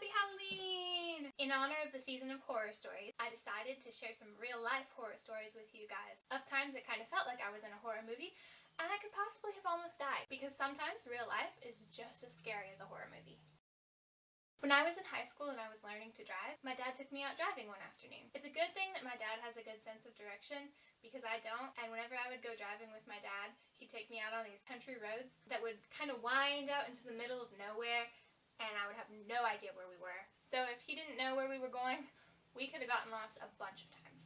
Happy Halloween! In honor of the season of horror stories, I decided to share some real-life horror stories with you guys of times it kind of felt like I was in a horror movie and I could possibly have almost died, because sometimes real life is just as scary as a horror movie. When I was in high school and I was learning to drive, my dad took me out driving one afternoon. It's a good thing that my dad has a good sense of direction because I don't, and whenever I would go driving with my dad, he'd take me out on these country roads that would kind of wind out into the middle of nowhere and I would have no idea where we were. So if he didn't know where we were going, we could have gotten lost a bunch of times.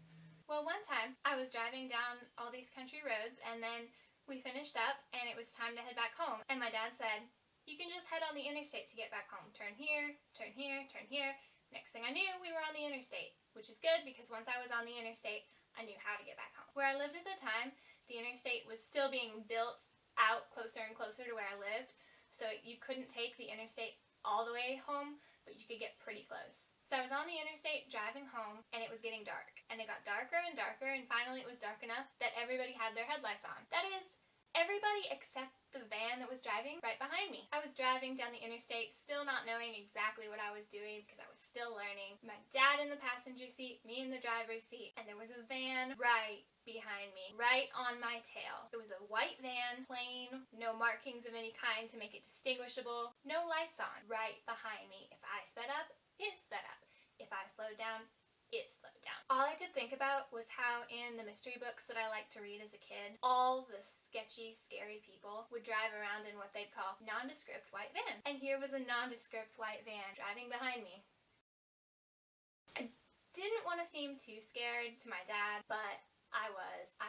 Well, one time I was driving down all these country roads and then we finished up and it was time to head back home, and my dad said, "You can just head on the interstate to get back home. Turn here, turn here, turn here." Next thing I knew, we were on the interstate, which is good because once I was on the interstate, I knew how to get back home. Where I lived at the time, the interstate was still being built out closer and closer to where I lived, so you couldn't take the interstate all the way home, but you could get pretty close. So I was on the interstate driving home and it was getting dark, and it got darker and darker, and finally it was dark enough that everybody had their headlights on. That is, everybody except the van that was driving right behind me. I was driving down the interstate, still not knowing exactly what I was doing because I was still learning. My dad in the passenger seat, me in the driver's seat, and there was a van right behind me, right on my tail. It was a white van, plain, no markings of any kind to make it distinguishable, no lights on, right behind me. If I sped up, it sped up. If I slowed down, it slowed down. All I could think about was how in the mystery books that I liked to read as a kid, all the sketchy, scary people would drive around in what they'd call nondescript white vans. And here was a nondescript white van driving behind me. I didn't want to seem too scared to my dad, but I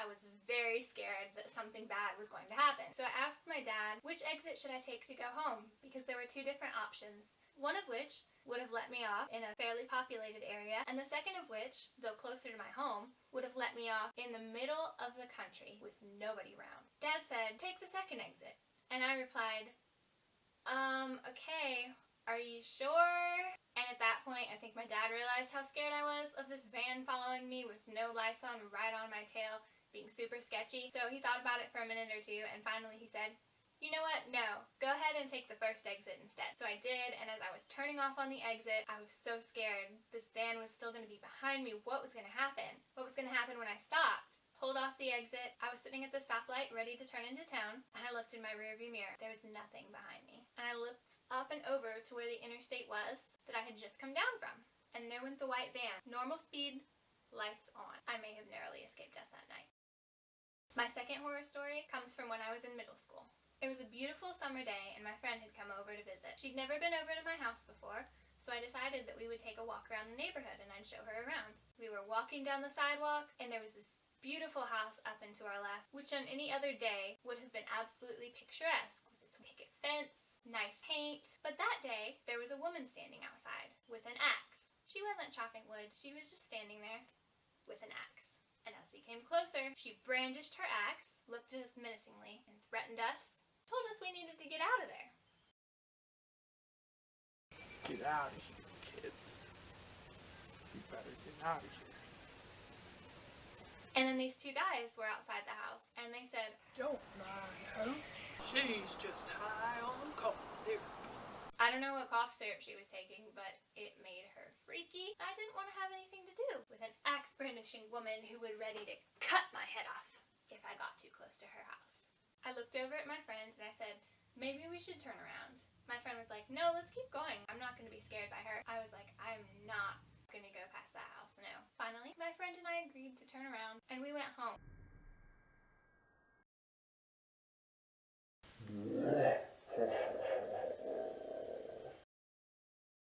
was very scared that something bad was going to happen. So I asked my dad, which exit should I take to go home? Because there were two different options. One of which would have let me off in a fairly populated area, and the second of which, though closer to my home, would have let me off in the middle of the country with nobody around. Dad said, "Take the second exit." And I replied, "Okay, are you sure?" And at that point, I think my dad realized how scared I was of this van following me with no lights on, right on my tail, being super sketchy. So he thought about it for a minute or two, and finally he said, "You know what? No. Go ahead and take the first exit instead." So I did, and as I was turning off on the exit, I was so scared. This van was still going to be behind me. What was going to happen? What was going to happen when I stopped? Pulled off the exit. I was sitting at the stoplight ready to turn into town, and I looked in my rearview mirror. There was nothing behind me. And I looked up and over to where the interstate was that I had just come down from. And there went the white van. Normal speed, lights on. I may have narrowly escaped death that night. My second horror story comes from when I was in middle school. It was a beautiful summer day and my friend had come over to visit. She'd never been over to my house before, so I decided that we would take a walk around the neighborhood and I'd show her around. We were walking down the sidewalk and there was this beautiful house up and to our left, which on any other day would have been absolutely picturesque with its picket fence, nice paint. But that day, there was a woman standing outside with an axe. She wasn't chopping wood, she was just standing there with an axe. And as we came closer, she brandished her axe, looked at us menacingly, and threatened us, told us we needed to get out of there. Get out of here, kids. You better get out of here. And then these two guys were outside the house, and they said, "Don't mind her. She's just high on cough syrup." I don't know what cough syrup she was taking, but it made her freaky. I didn't want to have anything to do with an axe-brandishing woman who was ready to cut my head off if I got too close to her house. I looked over at my friend and I said, "Maybe we should turn around." My friend was like, "No, let's keep going. I'm not going to be scared."